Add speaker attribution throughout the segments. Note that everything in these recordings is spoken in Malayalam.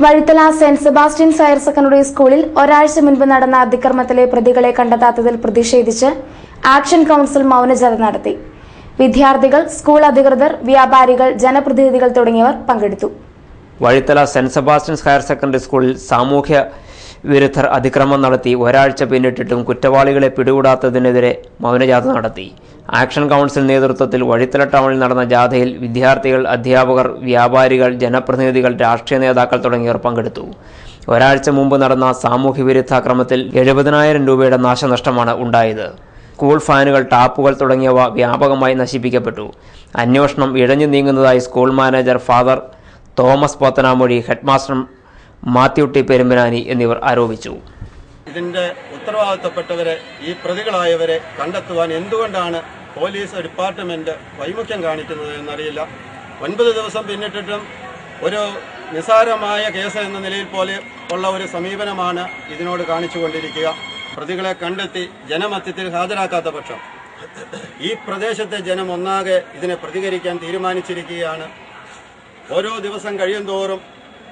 Speaker 1: Vazhithala saint Sebastian's higher secondary സ്കൂളിൽ ഒരാഴ്ച മുൻപ് നടന്ന അതിക്രമത്തിലെ പ്രതികളെ കണ്ടെത്താത്തതിൽ പ്രതിഷേധിച്ച് ആക്ഷൻ കൌൺസിൽ മൗനജാഥ നടത്തി. വിദ്യാർത്ഥികൾ, സ്കൂൾ അധികൃതർ, വ്യാപാരികൾ, ജനപ്രതിനിധികൾ തുടങ്ങിയവർ പങ്കെടുത്തു.
Speaker 2: Vazhithala saint Sebastian's higher secondary സ്കൂളിൽ സാമൂഹ്യ വിരുദ്ധർ അതിക്രമം നടത്തി ഒരാഴ്ച പിന്നിട്ടിട്ടും കുറ്റവാളികളെ പിടികൂടാത്തതിനെതിരെ മൗനജാഥ നടത്തി. ആക്ഷൻ കൌൺസിൽ നേതൃത്വത്തിൽ വഴിത്തല ടൗണിൽ നടന്ന ജാഥയിൽ വിദ്യാർത്ഥികൾ, അധ്യാപകർ, വ്യാപാരികൾ, ജനപ്രതിനിധികൾ, രാഷ്ട്രീയ നേതാക്കൾ തുടങ്ങിയവർ പങ്കെടുത്തു. ഒരാഴ്ച മുമ്പ് നടന്ന സാമൂഹ്യ വിരുദ്ധാക്രമത്തിൽ 70,000 രൂപയുടെ നാശനഷ്ടമാണ് ഉണ്ടായത്. സ്കൂൾ ഫാനുകൾ, ടാപ്പുകൾ തുടങ്ങിയവ വ്യാപകമായി നശിപ്പിക്കപ്പെട്ടു. അന്വേഷണം ഇഴഞ്ഞു നീങ്ങുന്നതായി school manager father Thomas Pothanamozhi, headmaster Mathew T Perumbanani എന്നിവർ ആരോപിച്ചു.
Speaker 3: ഇതിന്റെ ഉത്തരവാദിത്തപ്പെട്ടവരെ, ഈ പ്രതികളായവരെ കണ്ടെത്തുവാൻ എന്തുകൊണ്ടാണ് പോലീസ് ഡിപ്പാർട്ട്മെന്റ് വൈമുഖ്യം കാണിക്കുന്നത് എന്നറിയില്ല. 9 ദിവസം പിന്നിട്ടിട്ടും ഒരു നിസാരമായ കേസ് എന്ന നിലയിൽ പോലെ ഉള്ള ഒരു സമീപനമാണ് ഇതിനോട് കാണിച്ചുകൊണ്ടിരിക്കുക. പ്രതികളെ കണ്ടെത്തി ജനമധ്യത്തിൽ ഹാജരാക്കാത്ത പക്ഷം ഈ പ്രദേശത്തെ ജനം ഒന്നാകെ ഇതിനെ പ്രതികരിക്കാൻ തീരുമാനിച്ചിരിക്കുകയാണ്. ഓരോ ദിവസം കഴിയും തോറും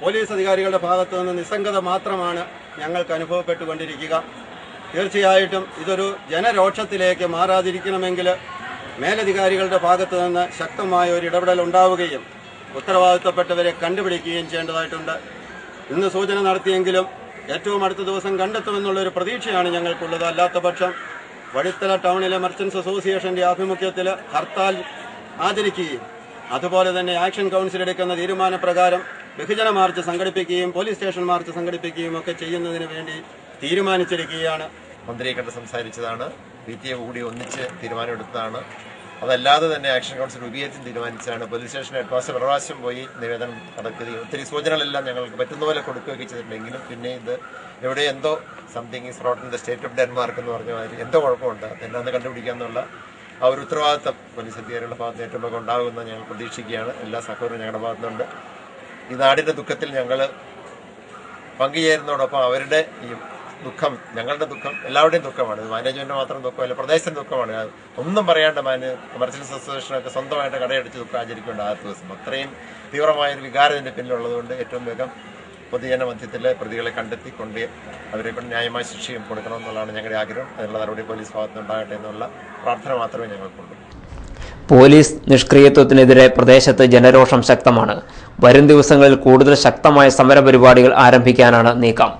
Speaker 3: പോലീസ് അധികാരികളുടെ ഭാഗത്തു നിന്ന് നിസ്സംഗത മാത്രമാണ് ഞങ്ങൾക്ക് അനുഭവപ്പെട്ടുകൊണ്ടിരിക്കുക. തീർച്ചയായിട്ടും ഇതൊരു ജനരോക്ഷത്തിലേക്ക് മാറാതിരിക്കണമെങ്കിൽ മേലധികാരികളുടെ ഭാഗത്തു നിന്ന് ശക്തമായ ഒരു ഇടപെടൽ ഉണ്ടാവുകയും ഉത്തരവാദിത്തപ്പെട്ടവരെ കണ്ടുപിടിക്കുകയും ചെയ്യേണ്ടതായിട്ടുണ്ട്. ഇന്ന് സൂചന നടത്തിയെങ്കിലും ഏറ്റവും അടുത്ത ദിവസം കണ്ടെത്തുമെന്നുള്ളൊരു പ്രതീക്ഷയാണ് ഞങ്ങൾക്കുള്ളത്. അല്ലാത്ത പക്ഷം വഴിത്തല ടൗണിലെ മർച്ചൻസ് അസോസിയേഷന്റെ ആഭിമുഖ്യത്തിൽ ഹർത്താൽ ആചരിക്കുകയും അതുപോലെ തന്നെ ആക്ഷൻ കൗൺസിൽ എടുക്കുന്ന തീരുമാനപ്രകാരം ബഹുജന മാർച്ച് സംഘടിപ്പിക്കുകയും പോലീസ് സ്റ്റേഷൻ മാർച്ച് സംഘടിപ്പിക്കുകയും ഒക്കെ ചെയ്യുന്നതിന് വേണ്ടി തീരുമാനിച്ചിരിക്കുകയാണ്.
Speaker 4: മന്ത്രിയെ കണ്ട് സംസാരിച്ചതാണ്, PTA കൂടി ഒന്നിച്ച് തീരുമാനമെടുത്തതാണ്. അതല്ലാതെ തന്നെ ആക്ഷൻ കൗൺസിൽ രൂപീകരിച്ചും തീരുമാനിച്ചാണ്. പോലീസ് സ്റ്റേഷൻ ഹെഡ്മാസ്റ്റർ പ്രാവശ്യം പോയി നിവേദനം നടക്കുകയും ഒത്തിരി സൂചനകളെല്ലാം ഞങ്ങൾക്ക് പറ്റുന്ന പോലെ കൊടുക്കുകയൊക്കെ ചെയ്തിട്ടുണ്ടെങ്കിലും പിന്നെ ഇത് എവിടെ എന്തോ something is rotten in the state of Denmark എന്ന് പറഞ്ഞ മാതിരി എന്തോ കുഴപ്പമുണ്ട്, അതെന്നാന്ന് കണ്ടുപിടിക്കാമെന്നുള്ള ആ ഒരു ഉത്തരവാദിത്തം പോലീസ് അധികാരികളുടെ ഭാഗത്ത് ഏറ്റവും ഉണ്ടാകുമെന്ന് ഞങ്ങൾ പ്രതീക്ഷിക്കുകയാണ്. എല്ലാ സഹകരണവും ഞങ്ങളുടെ ഭാഗത്തുനിന്നുണ്ട്. ഈ നാടിൻ്റെ ദുഃഖത്തിൽ ഞങ്ങൾ പങ്കുചേരുന്നതോടൊപ്പം അവരുടെ ഈ ദുഃഖം, ഞങ്ങളുടെ ദുഃഖം എല്ലാവരുടെയും ദുഃഖമാണ്. ഇത് മാനേജ്മെന്റ് മാത്രം ദുഃഖമല്ല, പ്രദേശത്തിന്റെ ദുഃഖമാണ്. ഒന്നും പറയാണ്ട് മർച്ചൻസ് അസോസിയേഷനൊക്കെ സ്വന്തമായിട്ട് കടയടിച്ച് ദുഃഖം ആചരിക്കേണ്ട ആ ദിവസം അത്രയും തീവ്രമായൊരു വികാരം ഇതിന്റെ പിന്നിലുള്ളതുകൊണ്ട് ഏറ്റവും വേഗം പൊതുജന മധ്യത്തിലെ പ്രതികളെ കണ്ടെത്തി കൊണ്ട് അവരെ കൊണ്ട് ന്യായമായ ശിക്ഷയും കൊടുക്കണമെന്നുള്ളതാണ് ഞങ്ങളുടെ ആഗ്രഹം. അതിനുള്ള നടപടി പോലീസ് ഭാഗത്തുനിന്നുണ്ടാകട്ടെ എന്നുള്ള പ്രാർത്ഥന മാത്രമേ ഞങ്ങൾക്കുള്ളൂ.
Speaker 2: പോലീസ് നിഷ്ക്രിയത്വത്തിനെതിരെ പ്രദേശത്ത് ജനരോഷം ശക്തമാണ്. വരും ദിവസങ്ങളിൽ കൂടുതൽ ശക്തമായ സമരപരിപാടികൾ ആരംഭിക്കാനാണ് നീക്കം.